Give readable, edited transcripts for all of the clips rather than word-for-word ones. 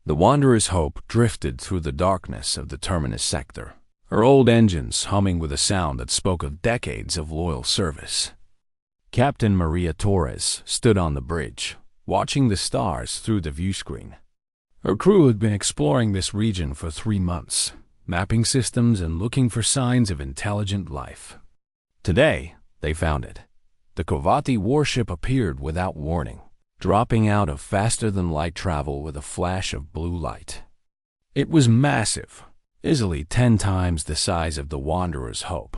The Wanderer's Hope drifted through the darkness of the Terminus sector, her old engines humming with a sound that spoke of decades of loyal service. Captain Maria Torres stood on the bridge, watching the stars through the viewscreen. Her crew had been exploring this region for 3 months, mapping systems and looking for signs of intelligent life. Today, they found it. The Kovati warship appeared without warning, dropping out of faster-than-light travel with a flash of blue light. It was massive, easily 10 times the size of the Wanderer's Hope.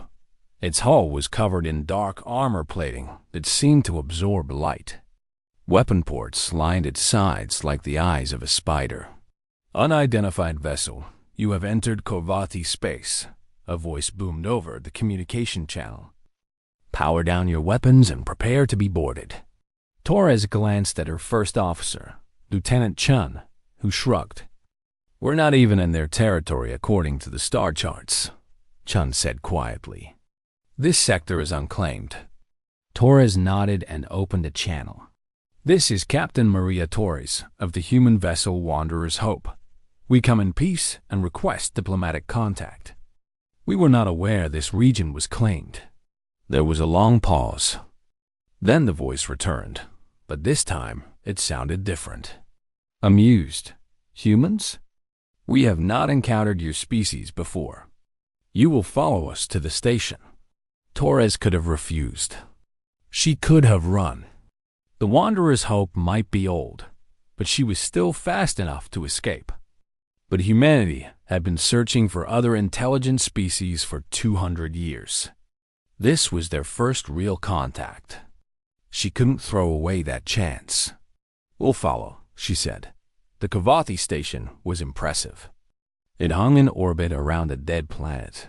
Its hull was covered in dark armor plating that seemed to absorb light. Weapon ports lined its sides like the eyes of a spider. "Unidentified vessel, you have entered Kovati space," a voice boomed over the communication channel. "Power down your weapons and prepare to be boarded." Torres glanced at her first officer, Lieutenant Chun, who shrugged. "We're not even in their territory according to the star charts," Chun said quietly. "This sector is unclaimed." Torres nodded and opened a channel. "This is Captain Maria Torres of the human vessel Wanderer's Hope. We come in peace and request diplomatic contact. We were not aware this region was claimed." There was a long pause. Then the voice returned, but this time it sounded different. Amused. "Humans? We have not encountered your species before. You will follow us to the station." Torres could have refused. She could have run. The Wanderer's Hope might be old, but she was still fast enough to escape. But humanity had been searching for other intelligent species for 200 years. This was their first real contact. She couldn't throw away that chance. "We'll follow," she said. The Kovati station was impressive. It hung in orbit around a dead planet,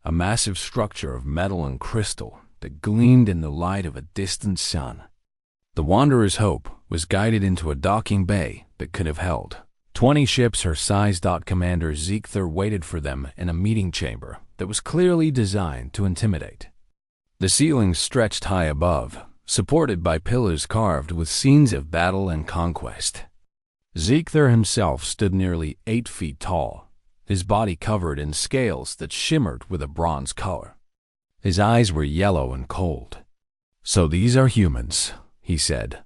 a massive structure of metal and crystal that gleamed in the light of a distant sun. The Wanderer's Hope was guided into a docking bay that could have held 20 ships her size. Commander Ziegther waited for them in a meeting chamber that was clearly designed to intimidate. The ceiling stretched high above, supported by pillars carved with scenes of battle and conquest. Ziegther himself stood nearly 8 feet tall, his body covered in scales that shimmered with a bronze color. His eyes were yellow and cold. "So these are humans," he said,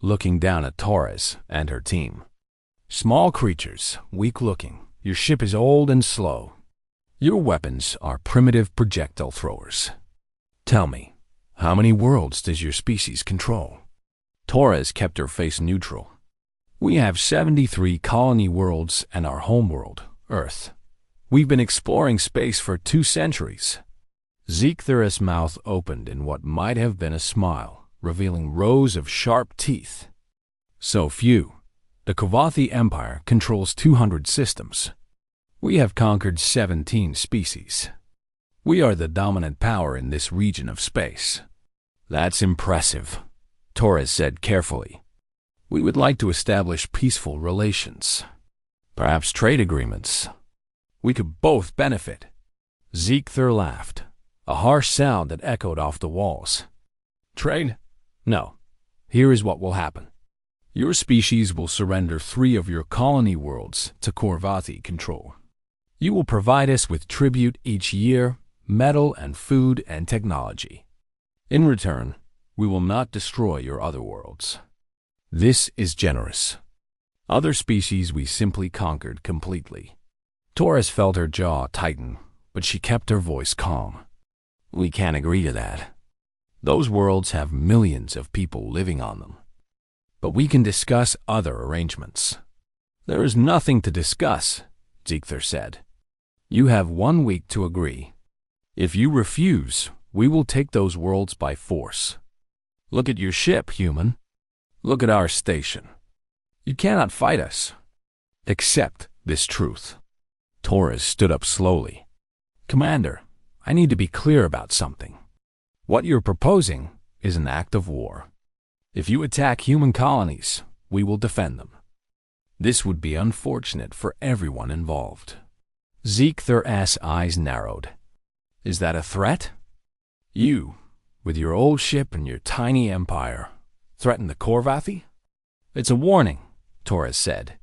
looking down at Torres and her team. "Small creatures, weak-looking. Your ship is old and slow. Your weapons are primitive projectile throwers. Tell me, how many worlds does your species control?" Torres kept her face neutral. "We have 73 colony worlds and our homeworld, Earth. We've been exploring space for 2 centuries. Ziegther's mouth opened in what might have been a smile, revealing rows of sharp teeth. "So few. The Kovati Empire controls 200 systems. We have conquered 17 species. We are the dominant power in this region of space." "That's impressive," Torres said carefully. "We would like to establish peaceful relations. Perhaps trade agreements. We could both benefit." Ziegther laughed, a harsh sound that echoed off the walls. "Trade? No. Here is what will happen. Your species will surrender 3 of your colony worlds to Kovati control. You will provide us with tribute each year, metal and food and technology. In return, we will not destroy your other worlds. This is generous. Other species we simply conquered completely." Torres felt her jaw tighten, but she kept her voice calm. "We can't agree to that. Those worlds have millions of people living on them. But we can discuss other arrangements." "There is nothing to discuss," Ziegther said. "You have 1 week to agree. If you refuse, we will take those worlds by force. Look at your ship, human. Look at our station. You cannot fight us. Accept this truth." Torres stood up slowly. "Commander, I need to be clear about something. What you're proposing is an act of war. If you attack human colonies, we will defend them. This would be unfortunate for everyone involved." Ziegther's eyes narrowed. "Is that a threat? You, with your old ship and your tiny empire, threaten the Kovati?" "It's a warning," Torres said.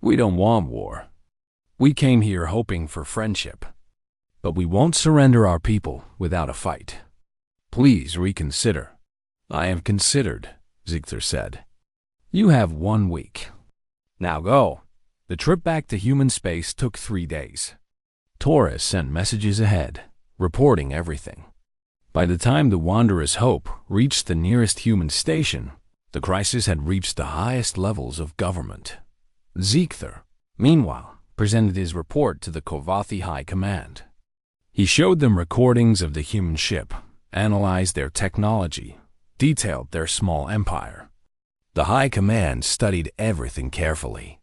We don't want war. We came here hoping for friendship. But we won't surrender our people without a fight. Please reconsider. I have considered, Ziegler said. You have 1 week. Now go. The trip back to human space took 3 days. Torres sent messages ahead, reporting everything. By the time the Wanderer's Hope reached the nearest human station, the crisis had reached the highest levels of government. Ziegler, meanwhile, presented his report to the Kovathi High Command. He showed them recordings of the human ship, analyzed their technology, detailed their small empire. The High Command studied everything carefully.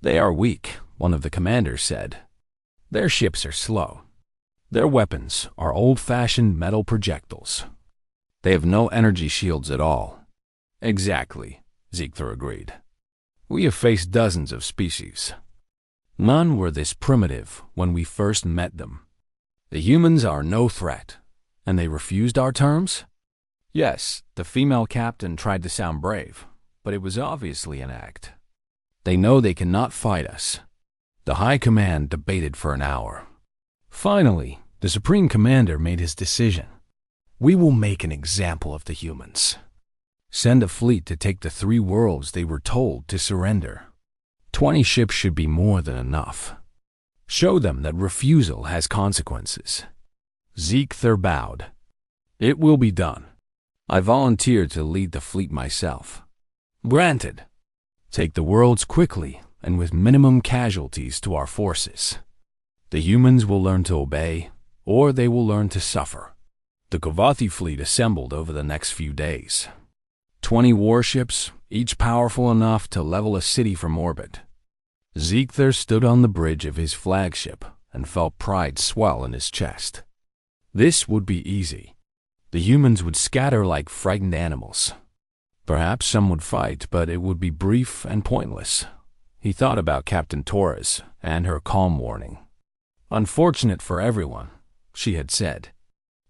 They are weak, one of the commanders said. Their ships are slow. Their weapons are old-fashioned metal projectiles. They have no energy shields at all. Exactly, Ziegler agreed. We have faced dozens of species. None were this primitive when we first met them. The humans are no threat, and they refused our terms? Yes, the female captain tried to sound brave, but it was obviously an act. They know they cannot fight us. The High Command debated for an hour. Finally, the Supreme Commander made his decision. We will make an example of the humans. Send a fleet to take the 3 worlds they were told to surrender. 20 ships should be more than enough. Show them that refusal has consequences. Ziegler bowed. It will be done. I volunteer to lead the fleet myself. Granted. Take the worlds quickly and with minimum casualties to our forces. The humans will learn to obey, or they will learn to suffer. The Kovathi fleet assembled over the next few days. 20 warships, each powerful enough to level a city from orbit. Ziegler stood on the bridge of his flagship and felt pride swell in his chest. This would be easy. The humans would scatter like frightened animals. Perhaps some would fight, but it would be brief and pointless. He thought about Captain Torres and her calm warning. Unfortunate for everyone, she had said.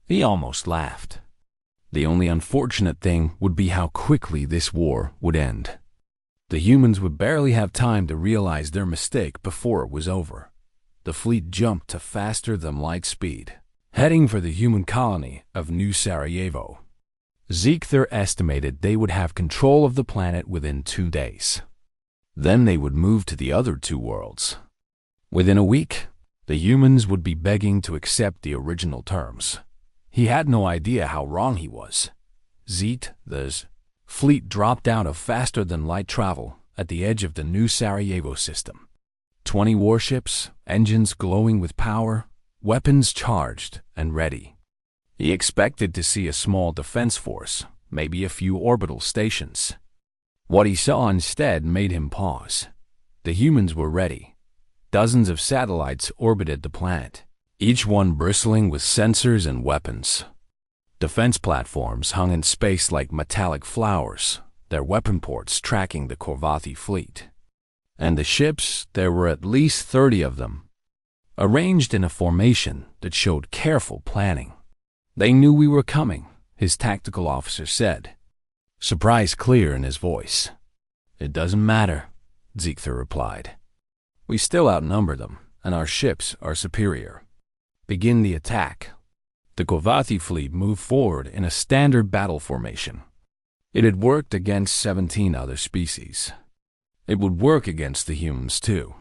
He almost laughed. The only unfortunate thing would be how quickly this war would end. The humans would barely have time to realize their mistake before it was over. The fleet jumped to faster-than-light speed, heading for the human colony of New Sarajevo. Ziegler estimated they would have control of the planet within 2 days. Then they would move to the other 2 worlds. Within a week, the humans would be begging to accept the original terms. He had no idea how wrong he was. Ziegler's fleet dropped out of faster-than-light travel at the edge of the New Sarajevo system. 20 warships, engines glowing with power, weapons charged and ready. He expected to see a small defense force, maybe a few orbital stations. What he saw instead made him pause. The humans were ready. Dozens of satellites orbited the planet, each one bristling with sensors and weapons. Defense platforms hung in space like metallic flowers, their weapon ports tracking the Kovathi fleet. And the ships, there were at least 30 of them, arranged in a formation that showed careful planning. They knew we were coming, his tactical officer said, surprise clear in his voice. It doesn't matter, Ziegler replied. We still outnumber them, and our ships are superior. Begin the attack. The Kovathi fleet moved forward in a standard battle formation. It had worked against 17 other species. It would work against the humans too.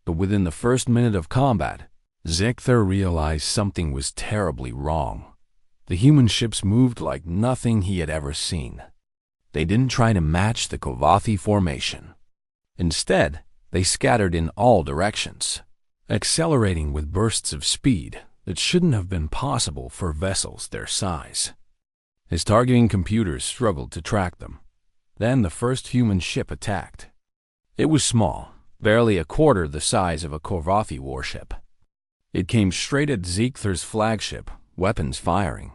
But within the first minute of combat, Ziegler realized something was terribly wrong. The human ships moved like nothing he had ever seen. They didn't try to match the Kovathi formation. Instead, they scattered in all directions, accelerating with bursts of speed that shouldn't have been possible for vessels their size. His targeting computers struggled to track them. Then the first human ship attacked. It was small, barely a quarter the size of a Kovathi warship. It came straight at Ziegler's flagship, weapons firing.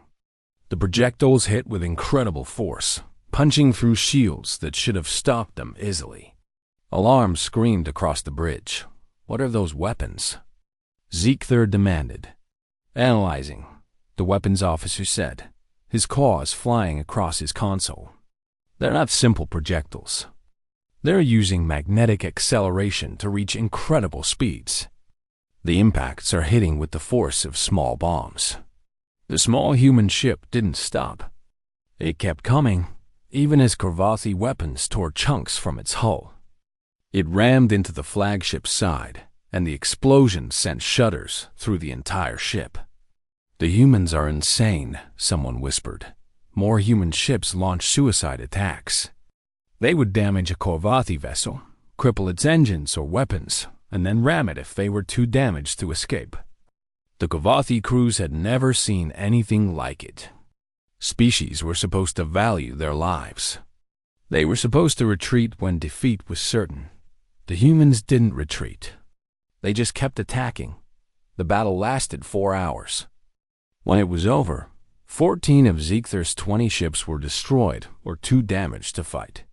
The projectiles hit with incredible force, punching through shields that should have stopped them easily. Alarms screamed across the bridge. What are those weapons? Ziegler demanded. Analyzing, the weapons officer said, his claws flying across his console. They're not simple projectiles. They're using magnetic acceleration to reach incredible speeds. The impacts are hitting with the force of small bombs. The small human ship didn't stop. It kept coming, even as Korvathi weapons tore chunks from its hull. It rammed into the flagship's side, and the explosion sent shudders through the entire ship. "The humans are insane," someone whispered. "More human ships launch suicide attacks. They would damage a Korvathi vessel, cripple its engines or weapons, and then ram it if they were too damaged to escape." The Korvathi crews had never seen anything like it. Species were supposed to value their lives. They were supposed to retreat when defeat was certain. The humans didn't retreat. They just kept attacking. The battle lasted 4 hours. When it was over, 14 of Ziekthar's 20 ships were destroyed or too damaged to fight.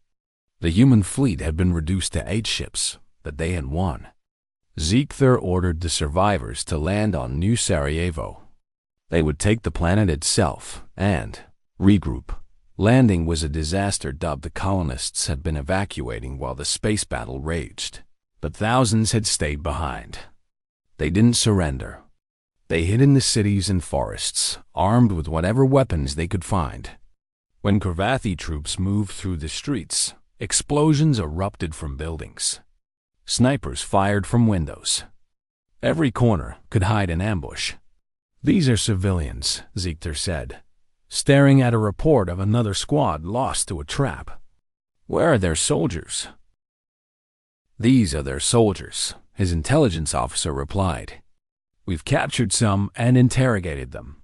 The human fleet had been reduced to 8 ships, but they had won. Ziekthar ordered the survivors to land on New Sarajevo. They would take the planet itself and regroup. Landing was a disaster dubbed the colonists had been evacuating while the space battle raged, but thousands had stayed behind. They didn't surrender. They hid in the cities and forests, armed with whatever weapons they could find. When Korvathi troops moved through the streets, explosions erupted from buildings. Snipers fired from windows. Every corner could hide an ambush. "These are civilians," Ziekthar said, staring at a report of another squad lost to a trap. "Where are their soldiers?" "These are their soldiers," his intelligence officer replied. "We've captured some and interrogated them.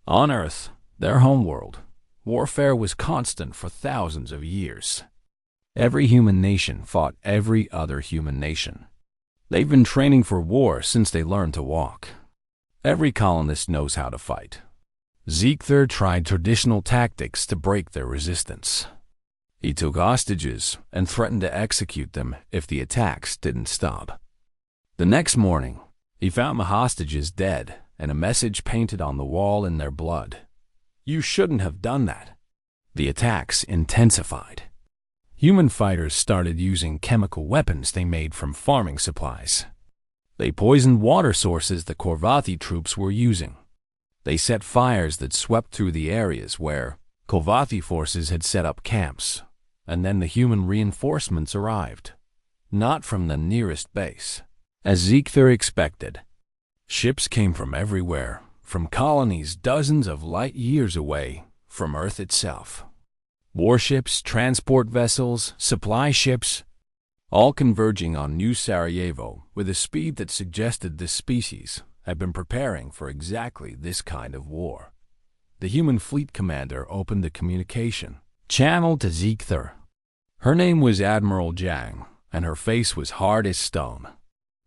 On Earth, their homeworld, warfare was constant for thousands of years. Every human nation fought every other human nation. They've been training for war since they learned to walk. Every colonist knows how to fight." Ziekthar tried traditional tactics to break their resistance. He took hostages and threatened to execute them if the attacks didn't stop. The next morning, he found the hostages dead and a message painted on the wall in their blood. "You shouldn't have done that." The attacks intensified. Human fighters started using chemical weapons they made from farming supplies. They poisoned water sources the Korvathi troops were using. They set fires that swept through the areas where Korvathi forces had set up camps, and then the human reinforcements arrived. Not from the nearest base, as Ziekthar expected. Ships came from everywhere, from colonies dozens of light years away from Earth itself. Warships, transport vessels, supply ships, all converging on New Sarajevo with a speed that suggested this species had been preparing for exactly this kind of war. The human fleet commander opened the communication channel to Ziekthar. Her name was Admiral Jang, and her face was hard as stone.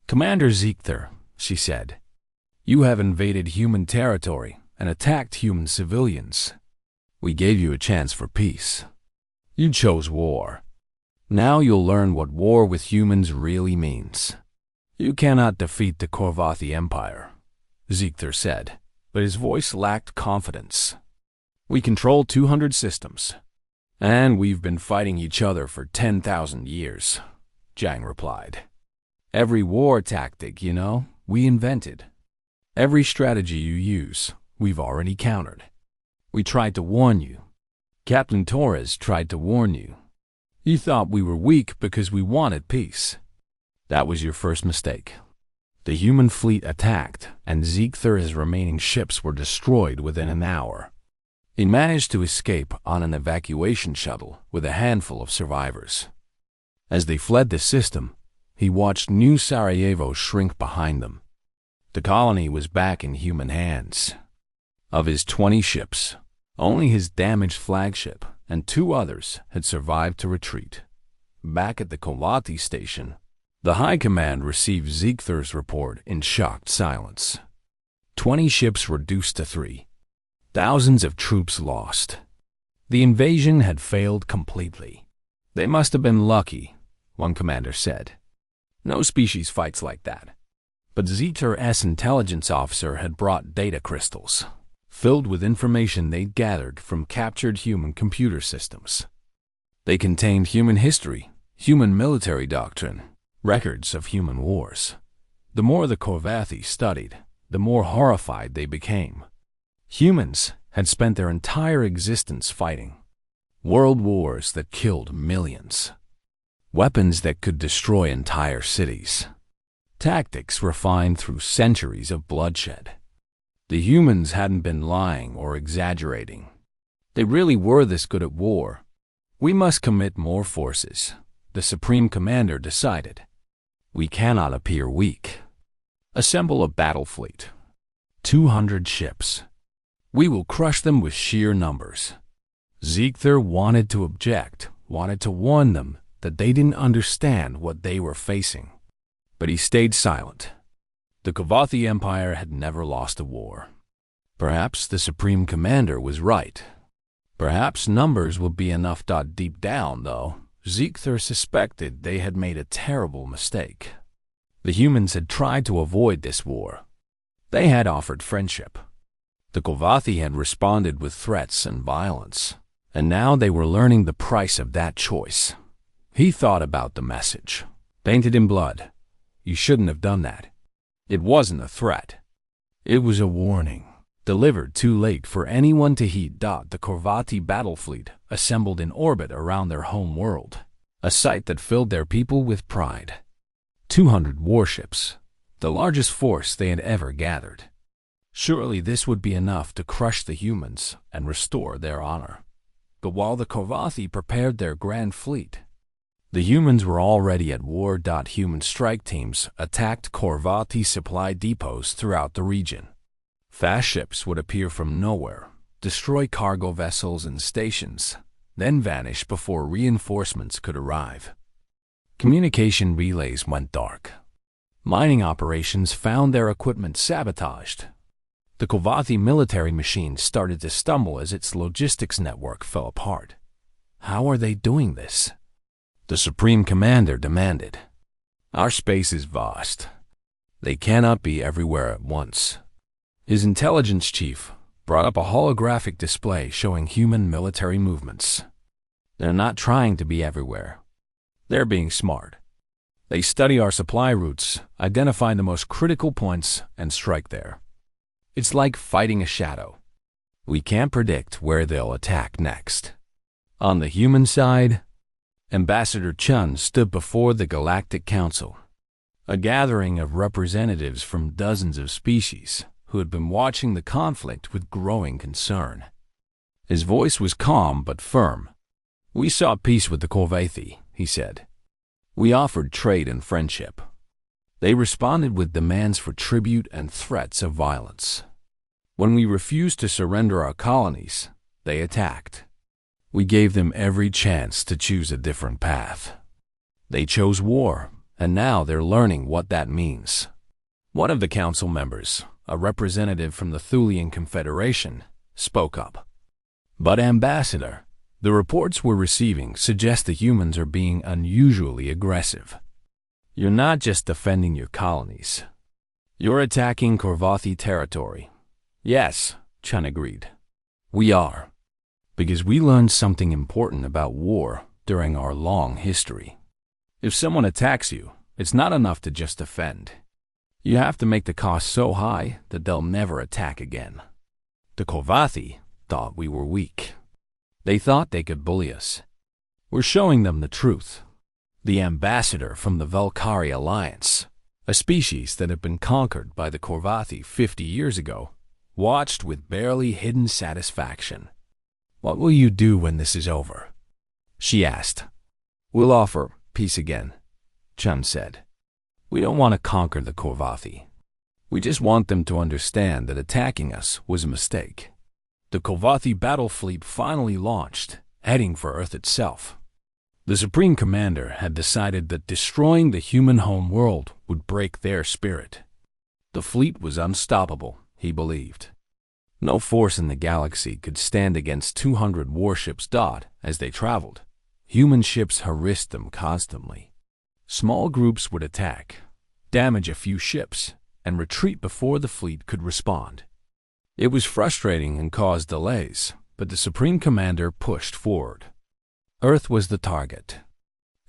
"Commander Ziekthar," she said, "you have invaded human territory and attacked human civilians. We gave you a chance for peace. You chose war. Now you'll learn what war with humans really means. You cannot defeat the Korvathi Empire," Ziekthar said, but his voice lacked confidence. "We control 200 systems, and we've been fighting each other for 10,000 years, Jang replied. "Every war tactic, we invented. Every strategy you use, we've already countered. We tried to warn you. Captain Torres tried to warn you. You thought we were weak because we wanted peace. That was your first mistake." The human fleet attacked, and Ziekthar's remaining ships were destroyed within an hour. He managed to escape on an evacuation shuttle with a handful of survivors. As they fled the system, he watched New Sarajevo shrink behind them. The colony was back in human hands. Of his 20 ships, only his damaged flagship and 2 others had survived to retreat. Back at the Kolati station, the High Command received Ziekthar's report in shocked silence. 20 ships reduced to 3. Thousands of troops lost. The invasion had failed completely. "They must have been lucky," one commander said. "No species fights like that." But Ziektar's intelligence officer had brought data crystals, filled with information they'd gathered from captured human computer systems. They contained human history, Human military doctrine, records of human wars. The more the Korvathi studied, the more horrified they became. Humans had spent their entire existence fighting. World wars that killed millions. Weapons that could destroy entire cities. Tactics refined through centuries of bloodshed. The humans hadn't been lying or exaggerating. They really were this good at war. We must commit more forces, the Supreme Commander decided. We cannot appear weak. Assemble a battle fleet. 200 ships. We will crush them with sheer numbers. Ziegler wanted to object, wanted to warn them that they didn't understand what they were facing. But he stayed silent. The Korvathi Empire had never lost a war. Perhaps the Supreme Commander was right. Perhaps numbers would be enough. Deep down, though, Ziegler suspected they had made a terrible mistake. The humans had tried to avoid this war. They had offered friendship. The Korvathi had responded with threats and violence, and now they were learning the price of that choice. He thought about the message, painted in blood. You shouldn't have done that. It wasn't a threat. It was a warning, delivered too late for anyone to heed. The Korvathi battle fleet assembled in orbit around their home world, a sight that filled their people with pride. 200 warships, the largest force they had ever gathered. Surely this would be enough to crush the humans and restore their honor. But while the Korvathi prepared their grand fleet, the humans were already at war. Human strike teams attacked Korvathi supply depots throughout the region. Fast ships would appear from nowhere, destroy cargo vessels and stations, then vanish before reinforcements could arrive. Communication relays went dark. Mining operations found their equipment sabotaged. The Korvathi military machine started to stumble as its logistics network fell apart. How are they doing this? The Supreme Commander demanded. Our space is vast. They cannot be everywhere at once. His intelligence chief brought up a holographic display showing human military movements. They're not trying to be everywhere. They're being smart. They study our supply routes, identify the most critical points, and strike there. It's like fighting a shadow. We can't predict where they'll attack next. On the human side, Ambassador Chun stood before the Galactic Council, a gathering of representatives from dozens of species who had been watching the conflict with growing concern. His voice was calm but firm. We sought peace with the Korvathi, he said. We offered trade and friendship. They responded with demands for tribute and threats of violence. When we refused to surrender our colonies, they attacked. We gave them every chance to choose a different path. They chose war, and now they're learning what that means. One of the council members, a representative from the Thulian Confederation, spoke up. But Ambassador, the reports we're receiving suggest the humans are being unusually aggressive. You're not just defending your colonies. You're attacking Korvathi territory. Yes, Chun agreed. We are. Because we learned something important about war during our long history. If someone attacks you, it's not enough to just defend. You have to make the cost so high that they'll never attack again. The Korvathi thought we were weak. They thought they could bully us. We're showing them the truth. The ambassador from the Valkyrie Alliance, a species that had been conquered by the Korvathi 50 years ago, watched with barely hidden satisfaction. What will you do when this is over? She asked. We'll offer peace again, Chun said. We don't want to conquer the Korvathi. We just want them to understand that attacking us was a mistake. The Korvathi battle fleet finally launched, heading for Earth itself. The Supreme Commander had decided that destroying the human home world would break their spirit. The fleet was unstoppable, he believed. No force in the galaxy could stand against 200 warships. As they traveled, human ships harassed them constantly. Small groups would attack, damage a few ships, and retreat before the fleet could respond. It was frustrating and caused delays, but the Supreme Commander pushed forward. Earth was the target.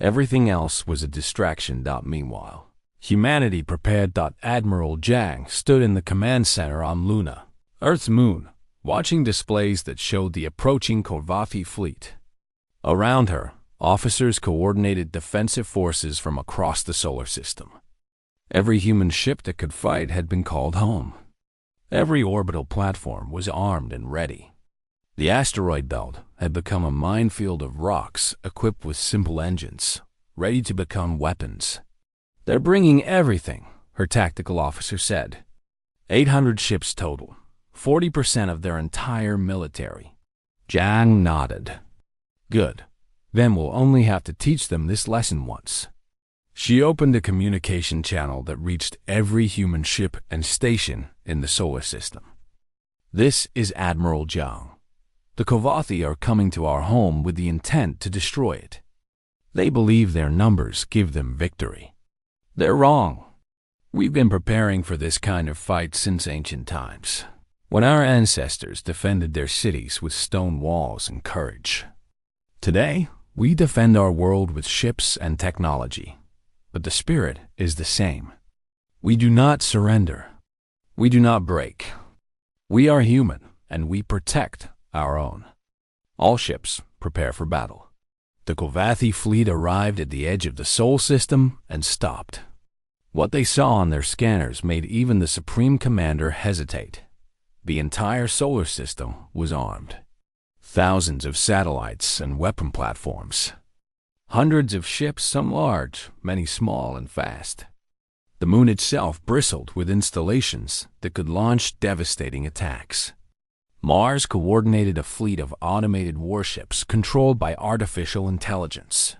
Everything else was a distraction. Meanwhile, humanity prepared. Admiral Jang stood in the command center on Luna, Earth's moon, watching displays that showed the approaching Corvathi fleet. Around her, officers coordinated defensive forces from across the solar system. Every human ship that could fight had been called home. Every orbital platform was armed and ready. The asteroid belt had become a minefield of rocks equipped with simple engines, ready to become weapons. "They're bringing everything," her tactical officer said. 800 ships total, 40% of their entire military. Jang nodded. "Good. Then we'll only have to teach them this lesson once." She opened a communication channel that reached every human ship and station in the solar system. "This is Admiral Jang. The Corvathi are coming to our home with the intent to destroy it. They believe their numbers give them victory. They're wrong. We've been preparing for this kind of fight since ancient times, when our ancestors defended their cities with stone walls and courage. Today, we defend our world with ships and technology. But the spirit is the same. We do not surrender. We do not break. We are human, and we protect our own. All ships prepare for battle." The Corvathi fleet arrived at the edge of the Sol system and stopped. What they saw on their scanners made even the Supreme Commander hesitate. The entire solar system was armed. Thousands of satellites and weapon platforms. Hundreds of ships, some large, many small and fast. The moon itself bristled with installations that could launch devastating attacks. Mars coordinated a fleet of automated warships controlled by artificial intelligence.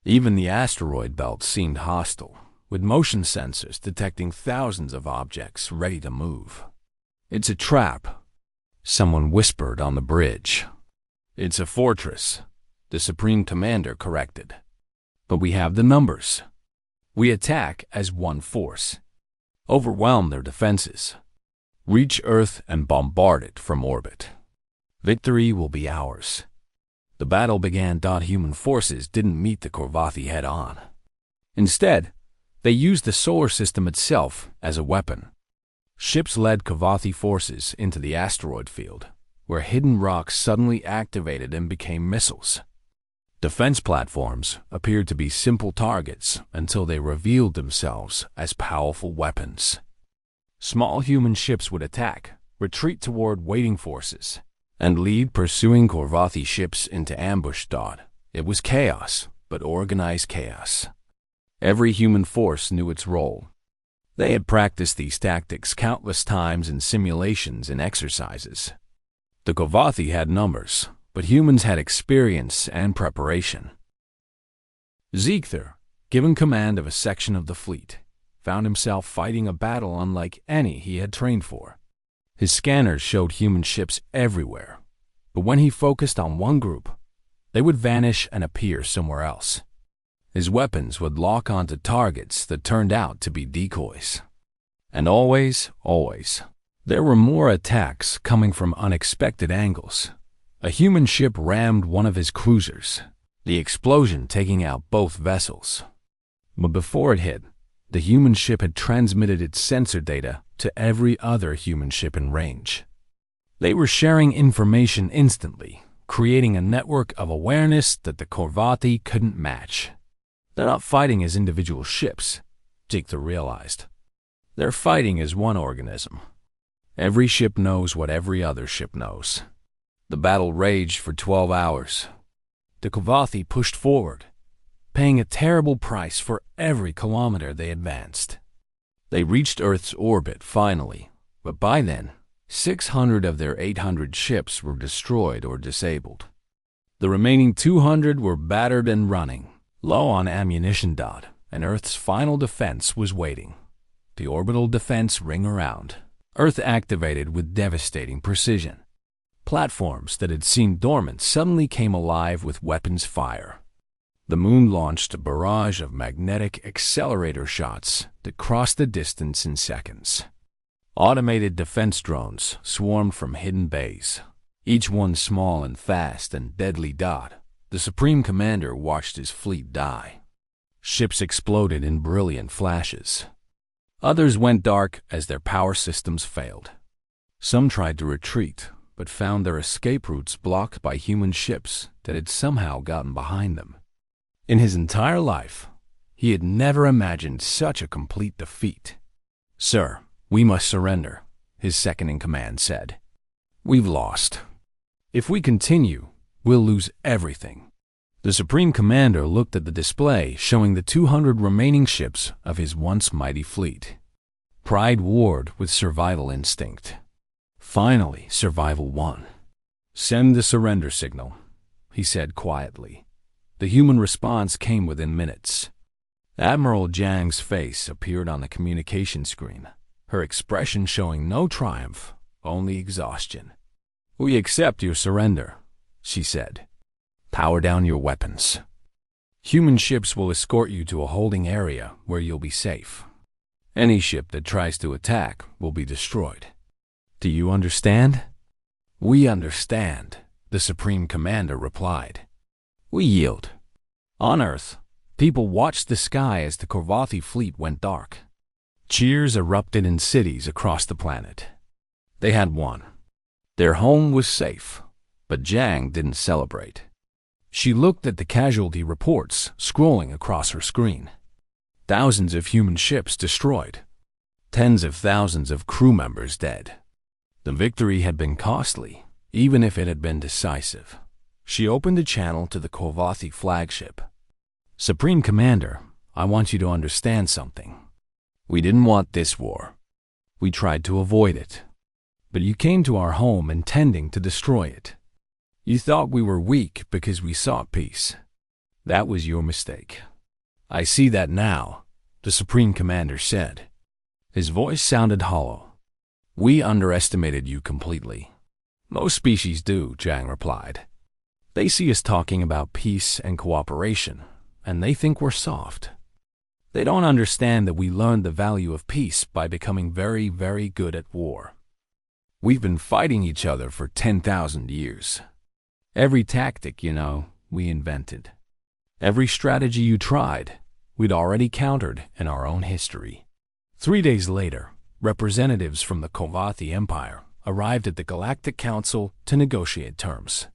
Even the asteroid belt seemed hostile, with motion sensors detecting thousands of objects ready to move. "It's a trap," someone whispered on the bridge. "It's a fortress," the Supreme Commander corrected. "But we have the numbers. We attack as one force. Overwhelm their defenses. Reach Earth and bombard it from orbit. Victory will be ours." The battle began. Human forces didn't meet the Corvathi head-on. Instead, they used the solar system itself as a weapon. Ships led Corvathi forces into the asteroid field, where hidden rocks suddenly activated and became missiles. Defense platforms appeared to be simple targets until they revealed themselves as powerful weapons. Small human ships would attack, retreat toward waiting forces, and lead pursuing Corvathi ships into ambush. It was chaos, but organized chaos. Every human force knew its role. They had practiced these tactics countless times in simulations and exercises. The Corvathi had numbers, but humans had experience and preparation. Ziegther, given command of a section of the fleet, found himself fighting a battle unlike any he had trained for. His scanners showed human ships everywhere, but when he focused on one group, they would vanish and appear somewhere else. His weapons would lock onto targets that turned out to be decoys. And always, there were more attacks coming from unexpected angles. A human ship rammed one of his cruisers, the explosion taking out both vessels. But before it hit, the human ship had transmitted its sensor data to every other human ship in range. They were sharing information instantly, creating a network of awareness that the Corvathi couldn't match. They're not fighting as individual ships, Ziegther realized. They're fighting as one organism. Every ship knows what every other ship knows. The battle raged for 12 hours. The Corvathi pushed forward, paying a terrible price for every kilometer they advanced. They reached Earth's orbit finally, but by then, 600 of their 800 ships were destroyed or disabled. The remaining 200 were battered and running, low on ammunition. And Earth's final defense was waiting. The orbital defense ring around. Earth activated with devastating precision. Platforms that had seemed dormant suddenly came alive with weapons fire. The moon launched a barrage of magnetic accelerator shots that crossed the distance in seconds. Automated defense drones swarmed from hidden bays, each one small and fast and deadly. The Supreme Commander watched his fleet die. Ships exploded in brilliant flashes. Others went dark as their power systems failed. Some tried to retreat, but found their escape routes blocked by human ships that had somehow gotten behind them. In his entire life, he had never imagined such a complete defeat. "Sir, we must surrender," his second-in-command said. "We've lost. If we continue, we'll lose everything." The Supreme Commander looked at the display showing the 200 remaining ships of his once mighty fleet. Pride warred with survival instinct. Finally, survival won. "Send the surrender signal," he said quietly. The human response came within minutes. Admiral Jiang's face appeared on the communication screen, her expression showing no triumph, only exhaustion. "We accept your surrender," she said. "Power down your weapons. Human ships will escort you to a holding area where you'll be safe. Any ship that tries to attack will be destroyed. Do you understand?" "We understand," the Supreme Commander replied. "We yield." On Earth, people watched the sky as the Korvathi fleet went dark. Cheers erupted in cities across the planet. They had won. Their home was safe, but Jiang didn't celebrate. She looked at the casualty reports scrolling across her screen. Thousands of human ships destroyed. Tens of thousands of crew members dead. The victory had been costly, even if it had been decisive. She opened a channel to the Korvathi flagship. "Supreme Commander, I want you to understand something. We didn't want this war. We tried to avoid it. But you came to our home intending to destroy it. You thought we were weak because we sought peace. That was your mistake. I see that now," the Supreme Commander said. His voice sounded hollow. "We underestimated you completely." "Most species do," Jiang replied. "They see us talking about peace and cooperation, and they think we're soft. They don't understand that we learned the value of peace by becoming very, very good at war. We've been fighting each other for 10,000 years. Every tactic, we invented. Every strategy you tried, we'd already countered in our own history." 3 days later, representatives from the Korvathi Empire arrived at the Galactic Council to negotiate terms.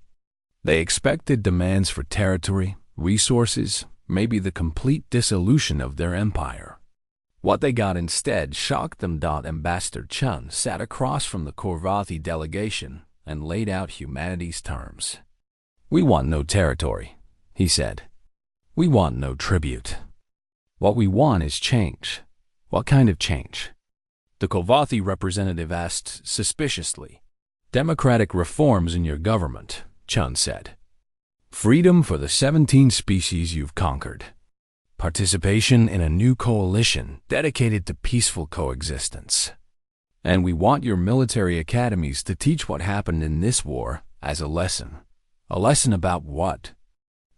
They expected demands for territory, resources, maybe the complete dissolution of their empire. What they got instead shocked them. Ambassador Chun sat across from the Korvathi delegation and laid out humanity's terms. "We want no territory," he said. "We want no tribute. What we want is change." "What kind of change?" the Korvathi representative asked suspiciously. "Democratic reforms in your government," Chun said. "Freedom for the 17 species you've conquered. Participation in a new coalition dedicated to peaceful coexistence. And we want your military academies to teach what happened in this war as a lesson." "A lesson about what?"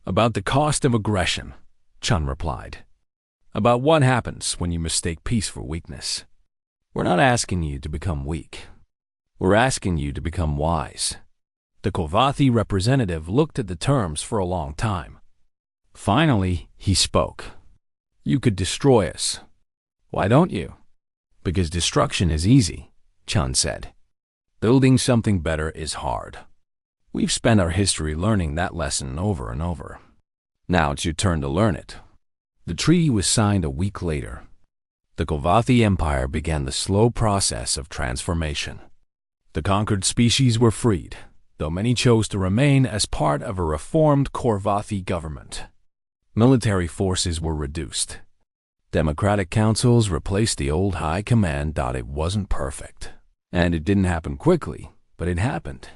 "About the cost of aggression," Chun replied. "About what happens when you mistake peace for weakness. We're not asking you to become weak. We're asking you to become wise." The Korvathi representative looked at the terms for a long time. Finally, he spoke. "You could destroy us." "Why don't you?" "Because destruction is easy," Chun said. "Building something better is hard. We've spent our history learning that lesson over and over. Now it's your turn to learn it." The treaty was signed a week later. The Korvathi Empire began the slow process of transformation. The conquered species were freed, though many chose to remain as part of a reformed Korvathi government. Military forces were reduced. Democratic councils replaced the old high command. It wasn't perfect. And it didn't happen quickly, but it happened.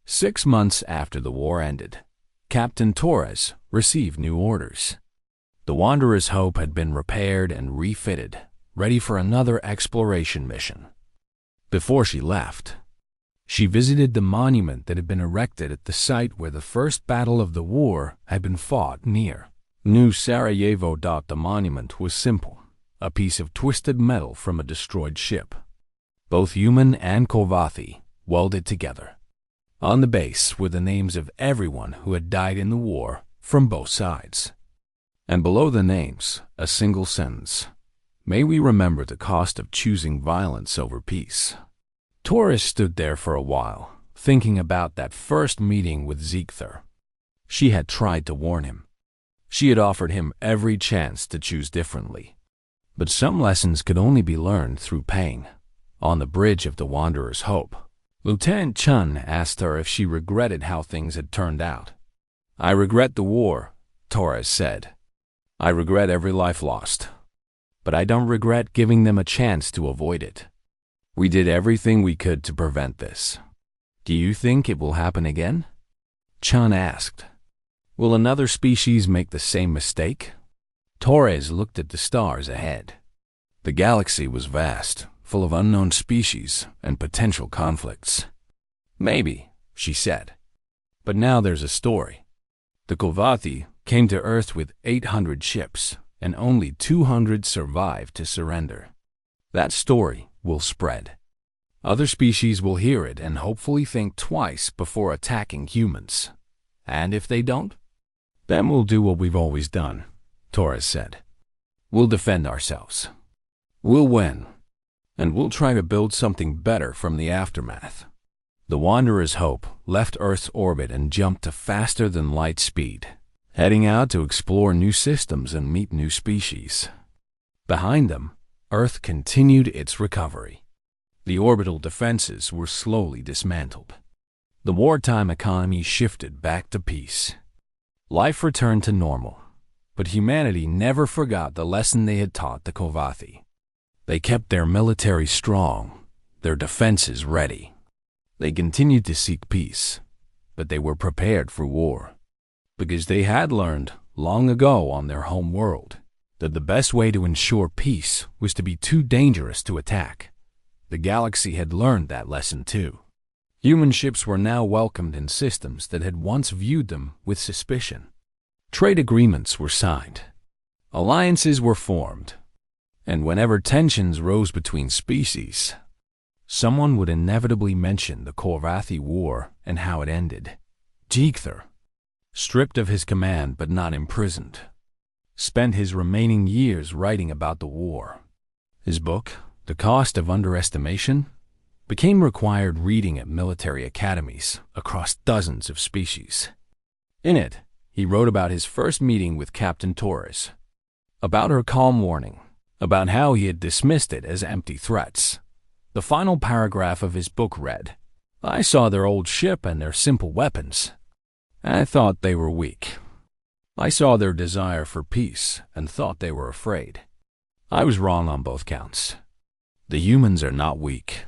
6 months after the war ended, Captain Torres received new orders. The Wanderer's Hope had been repaired and refitted, ready for another exploration mission. Before she left, she visited the monument that had been erected at the site where the first battle of the war had been fought near New Sarajevo. The monument was simple, a piece of twisted metal from a destroyed ship, both human and Korvathi, welded together. On the base were the names of everyone who had died in the war from both sides. And below the names, a single sentence: "May we remember the cost of choosing violence over peace." Torres stood there for a while, thinking about that first meeting with Ziegther. She had tried to warn him. She had offered him every chance to choose differently. But some lessons could only be learned through pain. On the bridge of the Wanderer's Hope, Lieutenant Chun asked her if she regretted how things had turned out. "I regret the war," Torres said. "I regret every life lost. But I don't regret giving them a chance to avoid it. We did everything we could to prevent this. Do you think it will happen again?" Chun asked. "Will another species make the same mistake?" Torres looked at the stars ahead. The galaxy was vast, full of unknown species and potential conflicts. "Maybe," she said. "But now there's a story. The Kovathi came to Earth with 800 ships, and only 200 survived to surrender. That story will spread. Other species will hear it and hopefully think twice before attacking humans. And if they don't, then we'll do what we've always done," Torres said. "We'll defend ourselves. We'll win. And we'll try to build something better from the aftermath." The Wanderer's Hope left Earth's orbit and jumped to faster-than-light speed, heading out to explore new systems and meet new species. Behind them, Earth continued its recovery. The orbital defenses were slowly dismantled. The wartime economy shifted back to peace. Life returned to normal, but humanity never forgot the lesson they had taught the Kovathi. They kept their military strong, their defenses ready. They continued to seek peace, but they were prepared for war, because they had learned long ago on their home world that the best way to ensure peace was to be too dangerous to attack. The galaxy had learned that lesson too. Human ships were now welcomed in systems that had once viewed them with suspicion. Trade agreements were signed. Alliances were formed. And whenever tensions rose between species, someone would inevitably mention the Kovathi War and how it ended. Ziegther, stripped of his command but not imprisoned, spent his remaining years writing about the war. His book, The Cost of Underestimation, became required reading at military academies across dozens of species. In it, he wrote about his first meeting with Captain Torres, about her calm warning, about how he had dismissed it as empty threats. The final paragraph of his book read, "I saw their old ship and their simple weapons. I thought they were weak. I saw their desire for peace and thought they were afraid. I was wrong on both counts. The humans are not weak.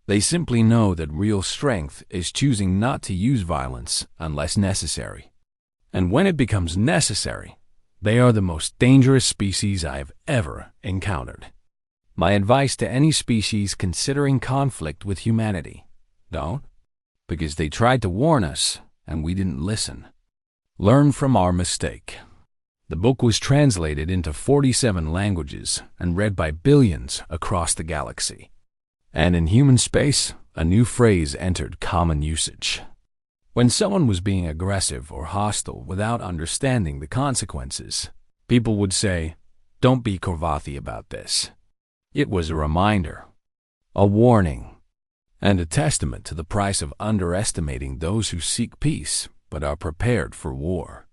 They simply know that real strength is choosing not to use violence unless necessary. And when it becomes necessary, they are the most dangerous species I have ever encountered. My advice to any species considering conflict with humanity: don't, because they tried to warn us and we didn't listen. Learn from our mistake." The book was translated into 47 languages and read by billions across the galaxy. And in human space, a new phrase entered common usage. When someone was being aggressive or hostile without understanding the consequences, people would say, "Don't be Kovathi about this." It was a reminder, a warning, and a testament to the price of underestimating those who seek peace but are prepared for war.